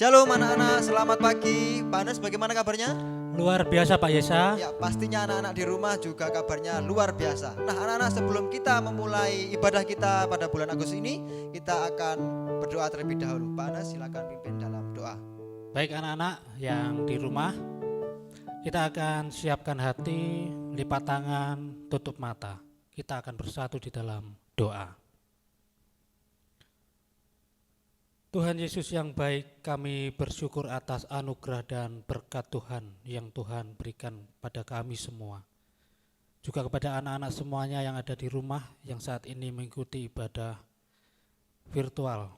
Shalom anak-anak, selamat pagi. Pak Anas, bagaimana kabarnya? Luar biasa Pak Yesa. Ya, pastinya anak-anak di rumah juga kabarnya luar biasa. Nah anak-anak, sebelum kita memulai ibadah kita pada bulan Agustus ini, kita akan berdoa terlebih dahulu. Pak Anas, silakan pimpin dalam doa. Baik anak-anak yang di rumah, kita akan siapkan hati, lipat tangan, tutup mata. Kita akan bersatu di dalam doa. Tuhan Yesus yang baik, kami bersyukur atas anugerah dan berkat Tuhan yang Tuhan berikan pada kami semua. Juga kepada anak-anak semuanya yang ada di rumah yang saat ini mengikuti ibadah virtual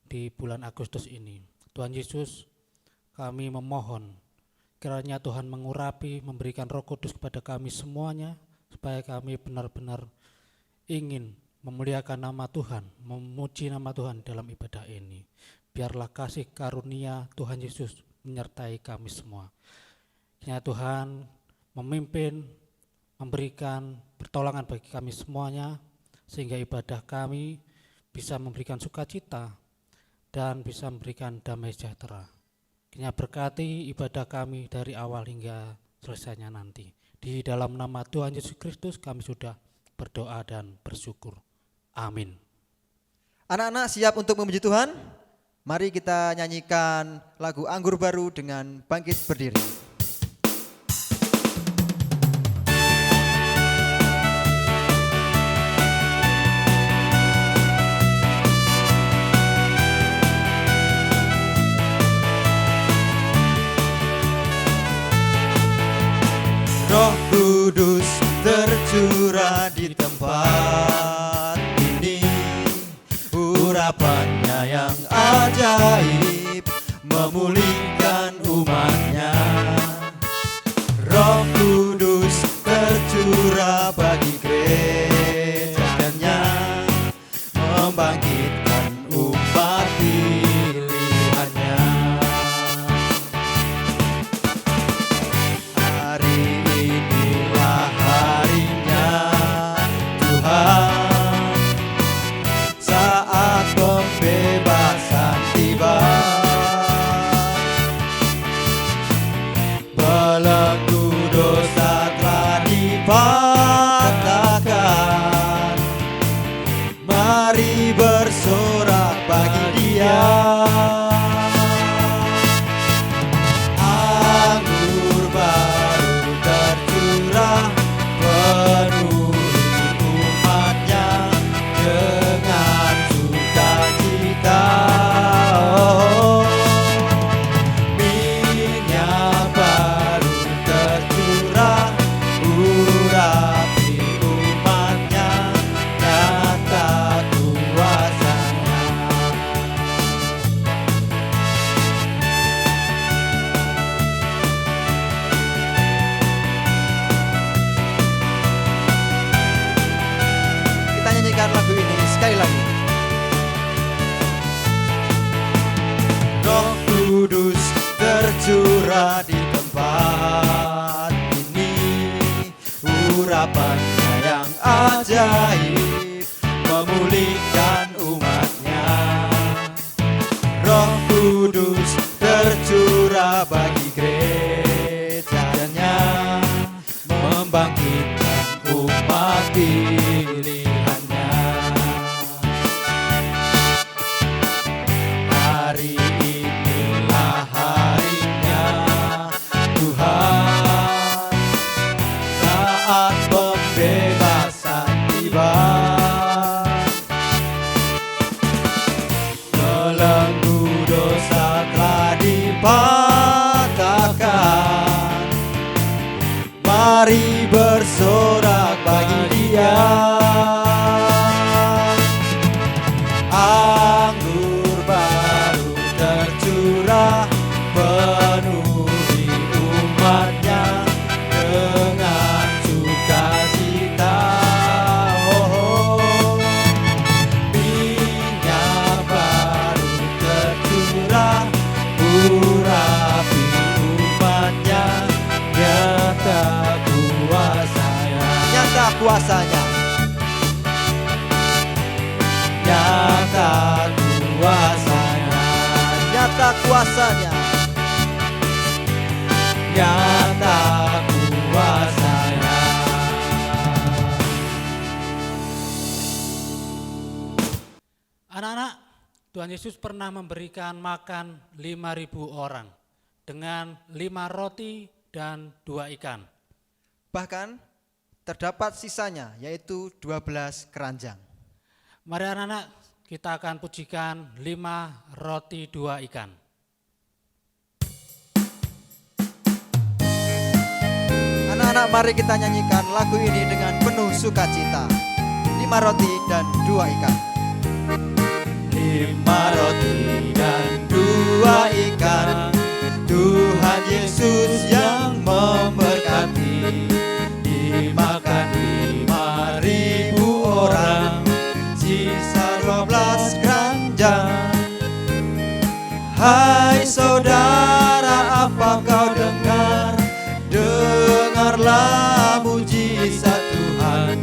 di bulan Agustus ini. Tuhan Yesus, kami memohon kiranya Tuhan mengurapi, memberikan Roh Kudus kepada kami semuanya, supaya kami benar-benar ingin memuliakan nama Tuhan, memuji nama Tuhan dalam ibadah ini. Biarlah kasih karunia Tuhan Yesus menyertai kami semua. Kiranya Tuhan memimpin, memberikan pertolongan bagi kami semuanya, sehingga ibadah kami bisa memberikan sukacita dan bisa memberikan damai sejahtera. Kiranya berkati ibadah kami dari awal hingga selesainya nanti. Di dalam nama Tuhan Yesus Kristus kami sudah berdoa dan bersyukur. Amin. Anak-anak siap untuk memuji Tuhan? Mari kita nyanyikan lagu Anggur Baru dengan Bangkit Berdiri. Roh Kudus tercurah di tempat ini, urapannya yang ajaib memulihkan umatnya. Roh Kudus tercurah bagi gerejanya, membangkitkan umat pilihannya. Hari inilah harinya Tuhan, saat pembebasan tiba. Belenggu dosa telah dipatahkan, mari bersorak bagi Dia. Anggur baru tercurah, penuhi umatnya dengan sukacita. Oh, minyak baru tercurah, urapi umatnya, nyata kuasanya. Kita nyanyikan lagu ini sekali lagi. Roh Kudus tercurah di tempat ini, urapannya yang ajaib memulihkan umatnya. Roh Kudus tercurah bagi gerejanya, membangkitkan umat pilihannya. Hari inilah harinya Tuhan, saat pembebasan tiba. Belenggu dosa telah dipatahkan, mari bersorak bagi Dia. Anggur baru tercurah, penuhi umatnya dengan sukacita. Oh, minyak baru tercurah, urapi umatnya, nyata kuasanya. Nyata kuasanya. Nyata kuasanya. Nyata kuasanya. kuasanya, nyata kuasanya. Anak-anak, Tuhan Yesus pernah memberikan makan 5.000 orang dengan 5 roti dan 2 ikan. Bahkan terdapat sisanya, yaitu 12 keranjang. Mari anak-anak, kita akan pujikan 5 roti 2 ikan. Anak-anak, mari kita nyanyikan lagu ini dengan penuh sukacita. 5 roti dan 2 ikan. 5 roti dan 2 ikan, Tuhan Yesus yang memberkati. Dimakan 5.000 orang, sisa 12 keranjang. Hai saudara, apa kau dengar? Dengarlah mujizat Tuhan.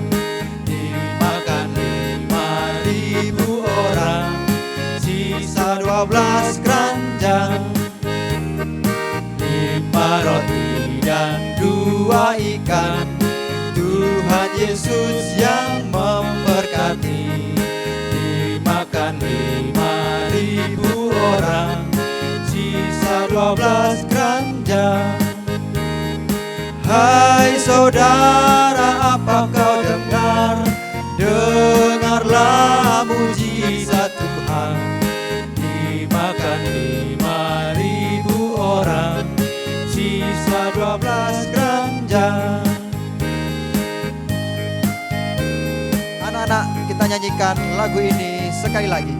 Dimakan 5.000 orang, sisa 12 keranjang. 5 roti dan 2 ikan, Tuhan Yesus yang memberkati. Dimakan 5.000 orang, sisa 12 keranjang. Hai saudara, apa kau dengar? Dengarlah mujizat Tuhan. Dimakan 5.000 orang, sisa 12 keranjang. Anak-anak, kita nyanyikan lagu ini sekali lagi.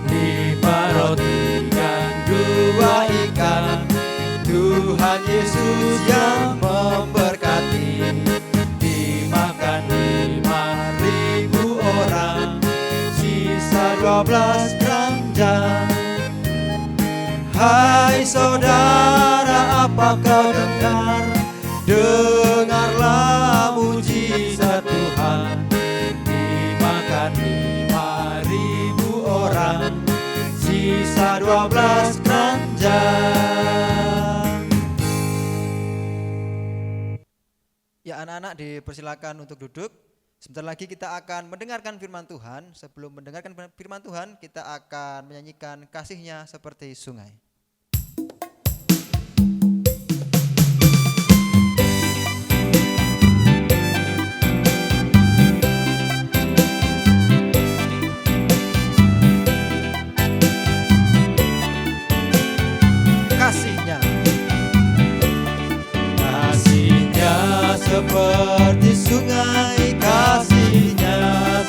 5 roti dan 2 ikan, Tuhan Yesus yang memberkati. Dimakan 5.000 orang, sisa 12 keranjang. Hai saudara, apa kau dengar? Dengarlah mujizat Tuhan. Dimakan 5.000 orang, sisa 12 keranjang. Ya, anak-anak dipersilakan untuk duduk. Sebentar lagi kita akan mendengarkan firman Tuhan. Sebelum mendengarkan firman Tuhan, kita akan menyanyikan kasih-Nya seperti sungai. Kasih-Nya, kasih-Nya seperti sungai, kasih-Nya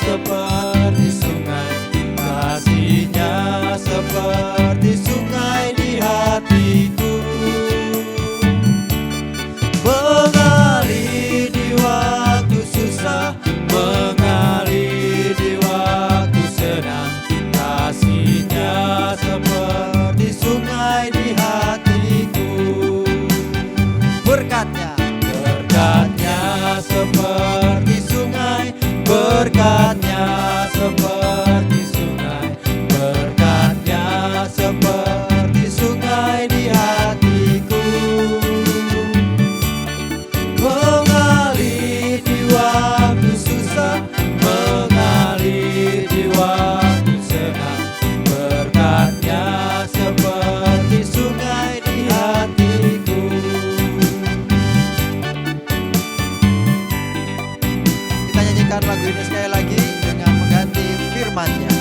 seperti sungai, kasih-Nya seperti sungai di hatiku. Mengalir di waktu susah, mengalir di waktu senang, kasih-Nya seperti sungai di hatiku. Berkat-Nya, berkat-Nya seperti sungai, berkat-Nya seperti sungai, berkat-Nya seperti sungai di hatiku. Mengalir di waktu susah, mengalir di waktu senang, berkat-Nya seperti sungai di hatiku. Kita nyanyikan lagu ini sekali lagi dengan mengganti firman-Nya.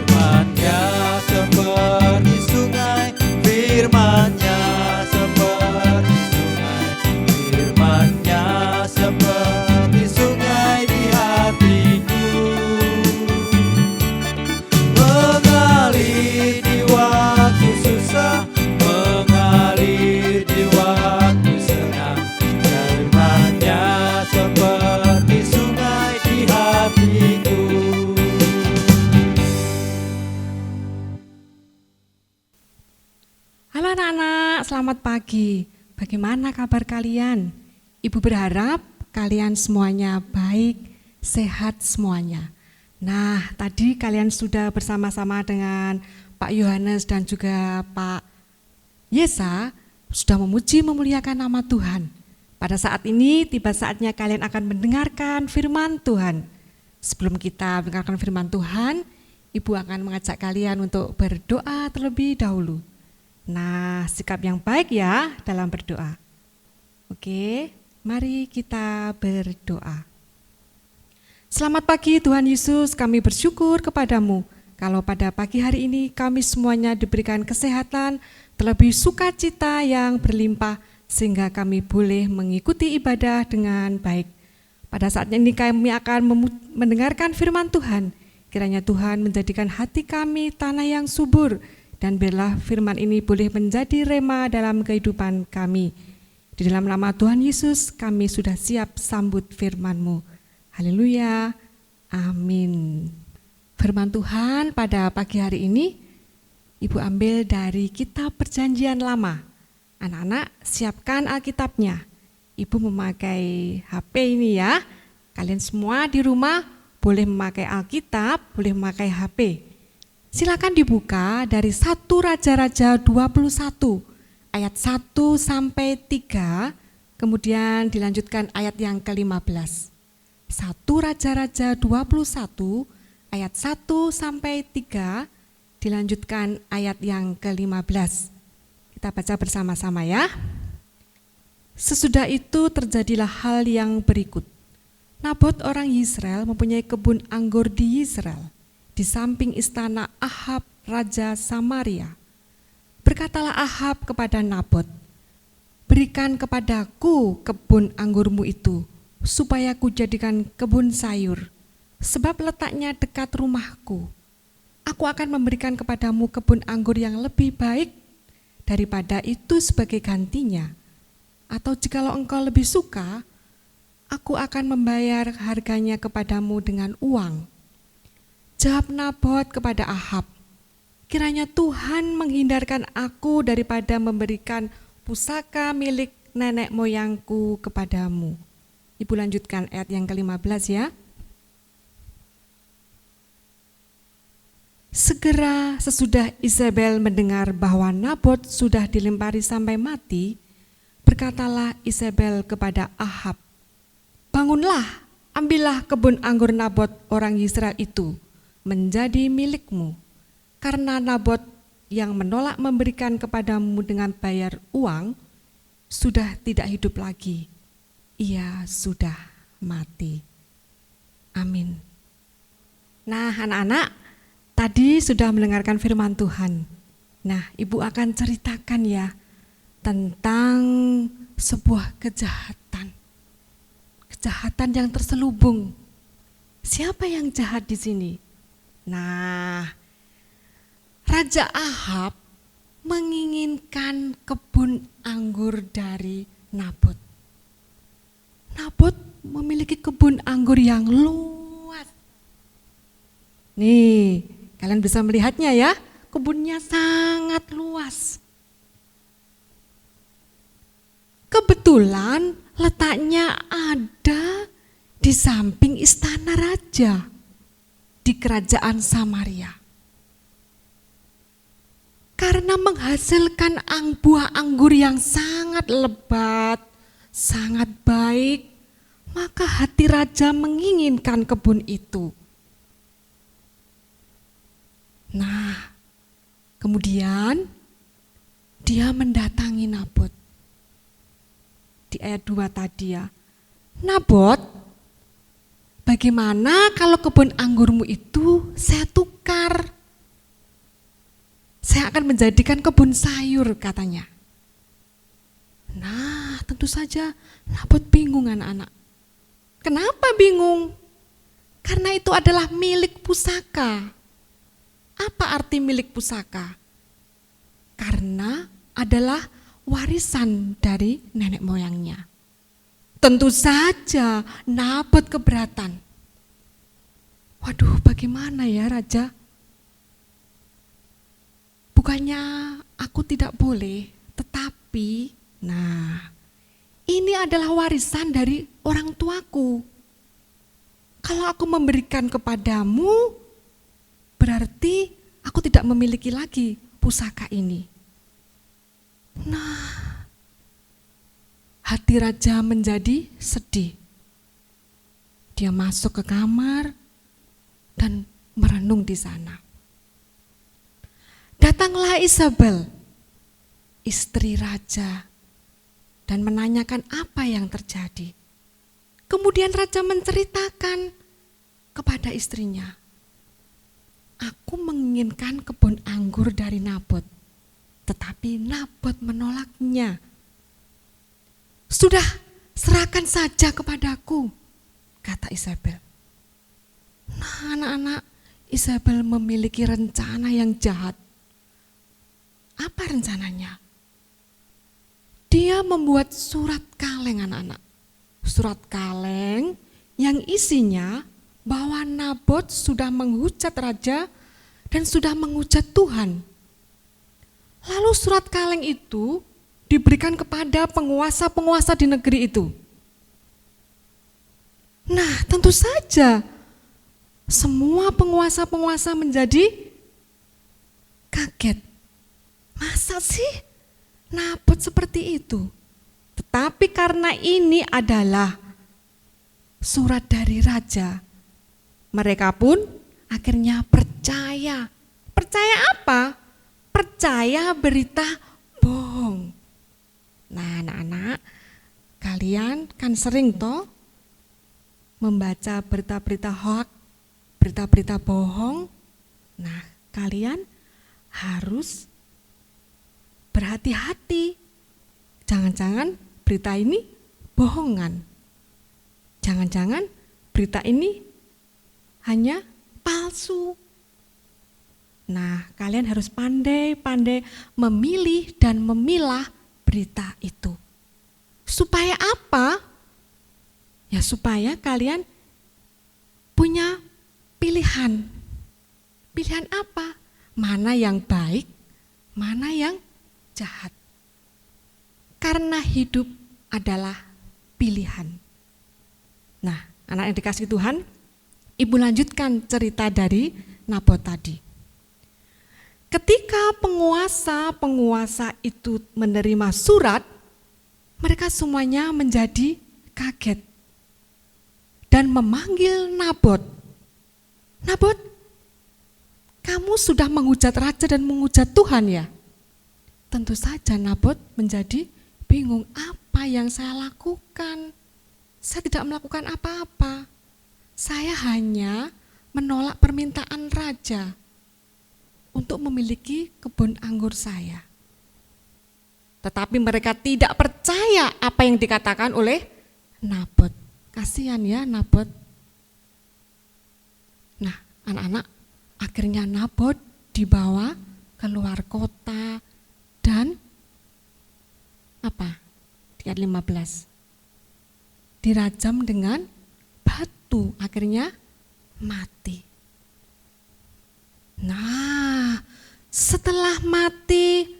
Firman-Nya seperti sungai, firman-Nya seperti sungai, firman-Nya seperti sungai di hatiku. Mengalir di waktu susah, mengalir di waktu senang, firman-Nya seperti sungai di hatiku. Halo anak-anak, selamat pagi. bagaimana kabar kalian? Ibu berharap kalian semuanya baik, sehat semuanya. Nah, tadi kalian sudah bersama-sama dengan Pak Yohanes dan juga Pak Yesa sudah memuji memuliakan nama Tuhan. Pada saat ini tiba saatnya kalian akan mendengarkan firman Tuhan. Sebelum kita mendengarkan firman Tuhan, Ibu akan mengajak kalian untuk berdoa terlebih dahulu. Nah, sikap yang baik ya dalam berdoa. Oke, mari kita berdoa. Selamat pagi Tuhan Yesus, kami bersyukur kepadamu. Kalau pada pagi hari ini kami semuanya diberikan kesehatan, terlebih sukacita yang berlimpah, sehingga kami boleh mengikuti ibadah dengan baik. Pada saat ini kami akan mendengarkan firman Tuhan. Kiranya Tuhan menjadikan hati kami tanah yang subur, dan biarlah firman ini boleh menjadi rema dalam kehidupan kami. Di dalam nama Tuhan Yesus kami sudah siap sambut firman-Mu. Haleluya, amin. Firman Tuhan pada pagi hari ini Ibu ambil dari kitab Perjanjian Lama. Anak-anak siapkan Alkitabnya. Ibu memakai HP ini ya. Kalian semua di rumah boleh memakai Alkitab, boleh memakai HP. Silakan dibuka dari 1 Raja-Raja 21 ayat 1 sampai 3, kemudian dilanjutkan ayat yang ke-15. 1 Raja-Raja 21 ayat 1 sampai 3, dilanjutkan ayat yang ke-15. Kita baca bersama-sama ya. Sesudah itu terjadilah hal yang berikut. Nabot orang Yisrael mempunyai kebun anggur di Yisrael, di samping istana Ahab, Raja Samaria. Berkatalah Ahab kepada Nabot, berikan kepadaku kebun anggurmu itu, supaya kujadikan kebun sayur, sebab letaknya dekat rumahku. Aku akan memberikan kepadamu kebun anggur yang lebih baik daripada itu sebagai gantinya. Atau jikalau engkau lebih suka, aku akan membayar harganya kepadamu dengan uang. Jawab Nabot kepada Ahab, kiranya Tuhan menghindarkan aku daripada memberikan pusaka milik nenek moyangku kepadamu. Ibu lanjutkan ayat yang ke-15 ya. Segera sesudah Isabel mendengar bahwa Nabot sudah dilempari sampai mati, berkatalah Isabel kepada Ahab, bangunlah, ambillah kebun anggur Nabot orang Israel itu menjadi milikmu, karena Nabot yang menolak memberikan kepadamu dengan bayar uang sudah tidak hidup lagi, ia sudah mati. Amin. Nah anak-anak, tadi sudah mendengarkan firman Tuhan. Nah, Ibu akan ceritakan ya tentang sebuah kejahatan. Kejahatan yang terselubung. Siapa yang jahat di sini? Nah, Raja Ahab menginginkan kebun anggur dari Nabot. Nabot memiliki kebun anggur yang luas. Nih, kalian bisa melihatnya ya, kebunnya sangat luas. Kebetulan letaknya ada di samping istana raja di kerajaan Samaria. Karena menghasilkan buah anggur yang sangat lebat, sangat baik, maka hati raja menginginkan kebun itu. Nah, kemudian dia mendatangi Nabot. Di ayat 2 tadi ya, Nabot, bagaimana kalau kebun anggurmu itu saya tukar? Saya akan menjadikan kebun sayur katanya. Nah, tentu saja Nabot bingung anak-anak. Kenapa bingung? Karena itu adalah milik pusaka. Apa arti milik pusaka? Karena adalah warisan dari nenek moyangnya. Tentu saja Nabot keberatan. Waduh, bagaimana ya raja? Bukannya aku tidak boleh, tetapi Nah, ini adalah warisan dari orang tuaku. Kalau aku memberikan kepadamu, berarti aku tidak memiliki lagi pusaka ini. Nah, hati raja menjadi sedih. Dia masuk ke kamar dan merenung di sana. Datanglah Isabel, istri raja, dan menanyakan apa yang terjadi. Kemudian raja menceritakan kepada istrinya, aku menginginkan kebun anggur dari Nabot, tetapi Nabot menolaknya. Sudah, serahkan saja kepadaku, kata Isabel. Nah, anak-anak, Isabel memiliki rencana yang jahat. Apa rencananya? Dia membuat surat kaleng, anak-anak. Surat kaleng yang isinya bahwa Nabot sudah menghujat raja dan sudah menghujat Tuhan. Lalu surat kaleng itu diberikan kepada penguasa-penguasa di negeri itu. Nah, tentu saja semua penguasa-penguasa menjadi kaget. Masa sih Nabot seperti itu? Tetapi karena ini adalah surat dari raja, mereka pun akhirnya percaya. Percaya apa? Percaya berita bohong. Nah, anak-anak, kalian kan sering toh membaca berita-berita hoax, berita-berita bohong. Nah, kalian harus berhati-hati. Jangan-jangan berita ini bohongan. Jangan-jangan berita ini hanya palsu. Nah, kalian harus pandai-pandai memilih dan memilah berita itu. Supaya apa? Ya supaya kalian punya pilihan. Pilihan apa? Mana yang baik, mana yang jahat. Karena hidup adalah pilihan. Nah, anak yang dikasihi Tuhan, Ibu lanjutkan cerita dari Nabot tadi. Ketika penguasa-penguasa itu menerima surat, mereka semuanya menjadi kaget dan memanggil Nabot. Nabot, kamu sudah menghujat raja dan menghujat Tuhan ya? Tentu saja Nabot menjadi bingung, apa yang saya lakukan? Saya tidak melakukan apa-apa. Saya hanya menolak permintaan raja untuk memiliki kebun anggur saya. Tetapi mereka tidak percaya apa yang dikatakan oleh Nabot. Kasihan ya Nabot. Nah, anak-anak, akhirnya Nabot dibawa keluar kota dan apa? Di ayat 15. Dirajam dengan batu, akhirnya mati. Nah, setelah mati,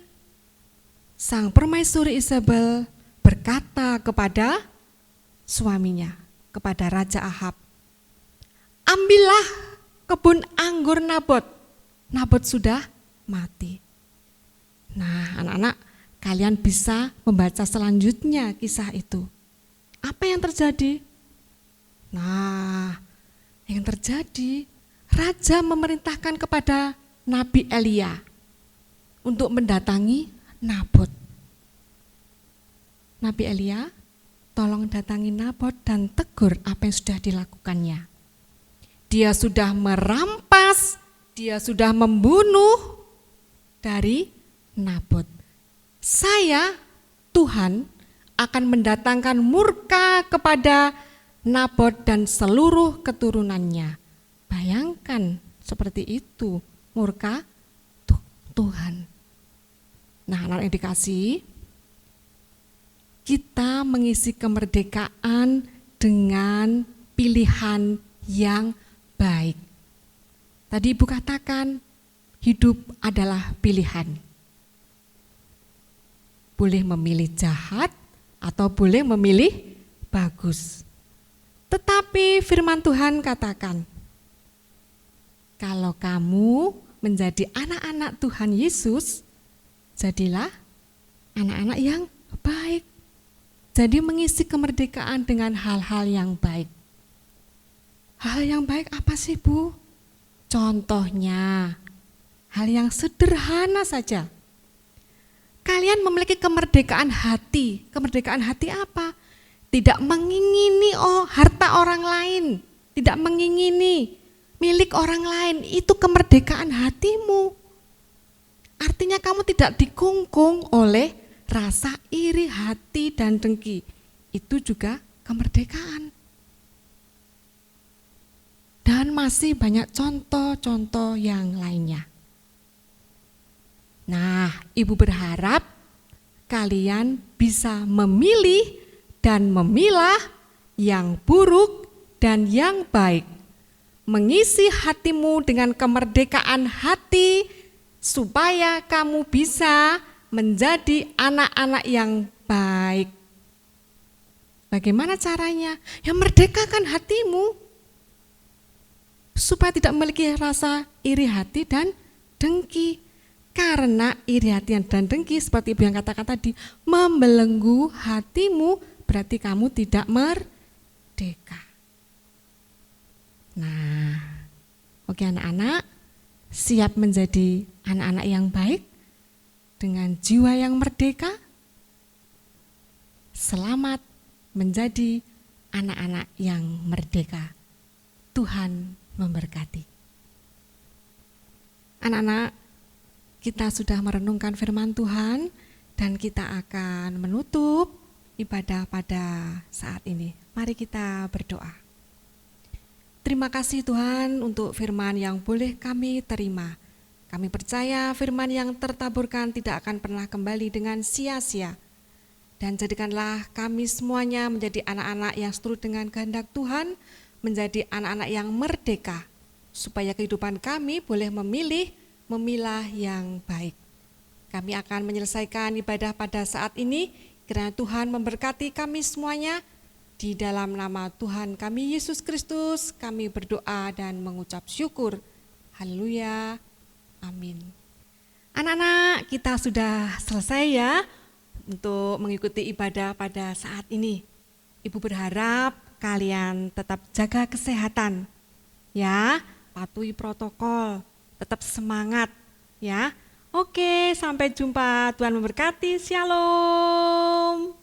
sang permaisuri Isabel berkata kepada suaminya, kepada Raja Ahab, ambillah kebun anggur Nabot. Nabot sudah mati. Nah, anak-anak, kalian bisa membaca selanjutnya kisah itu. Apa yang terjadi? Nah, yang terjadi, raja memerintahkan kepada Nabi Elia untuk mendatangi Nabot. Nabi Elia, tolong datangi Nabot dan tegur apa yang sudah dilakukannya. Dia sudah merampas, dia sudah membunuh dari Nabot. Saya, Tuhan, akan mendatangkan murka kepada Nabot dan seluruh keturunannya. Bayangkan seperti itu murka Tuhan. Nah, anak yang dikasihi, kita mengisi kemerdekaan dengan pilihan yang baik. Tadi Ibu katakan, hidup adalah pilihan. boleh memilih jahat atau boleh memilih bagus. Tetapi firman Tuhan katakan, kalau kamu menjadi anak-anak Tuhan Yesus, jadilah anak-anak yang baik. Jadi mengisi kemerdekaan dengan hal-hal yang baik. Hal yang baik apa sih, Bu? Contohnya, hal yang sederhana saja. Kalian memiliki kemerdekaan hati. Kemerdekaan hati apa? Tidak mengingini harta orang lain, tidak mengingini milik orang lain. Itu kemerdekaan hatimu. Artinya kamu tidak dikungkung oleh rasa iri hati dan dengki. Itu juga kemerdekaan. Dan masih banyak contoh-contoh yang lainnya. Nah, Ibu berharap kalian bisa memilih dan memilah yang buruk dan yang baik. Mengisi hatimu dengan kemerdekaan hati supaya kamu bisa menjadi anak-anak yang baik. Bagaimana caranya? Ya merdekakan hatimu supaya tidak memiliki rasa iri hati dan dengki. Karena iri hati dan dengki seperti Ibu yang katakan tadi membelenggu hatimu, berarti kamu tidak merdeka. Nah, oke anak-anak, siap menjadi anak-anak yang baik dengan jiwa yang merdeka? Selamat menjadi anak-anak yang merdeka. Tuhan memberkati. Anak-anak, kita sudah merenungkan firman Tuhan dan kita akan menutup ibadah pada saat ini. Mari kita berdoa. Terima kasih Tuhan untuk firman yang boleh kami terima. Kami percaya firman yang tertaburkan tidak akan pernah kembali dengan sia-sia. Dan jadikanlah kami semuanya menjadi anak-anak yang seturut dengan kehendak Tuhan, menjadi anak-anak yang merdeka, supaya kehidupan kami boleh memilah yang baik. Kami akan menyelesaikan ibadah pada saat ini, kiranya Tuhan memberkati kami semuanya. Di dalam nama Tuhan kami Yesus Kristus, kami berdoa dan mengucap syukur. Haleluya, amin. Anak-anak, kita sudah selesai ya untuk mengikuti ibadah pada saat ini. Ibu berharap kalian tetap jaga kesehatan, ya, patuhi protokol, tetap semangat, ya. Oke, sampai jumpa. Tuhan memberkati. Shalom.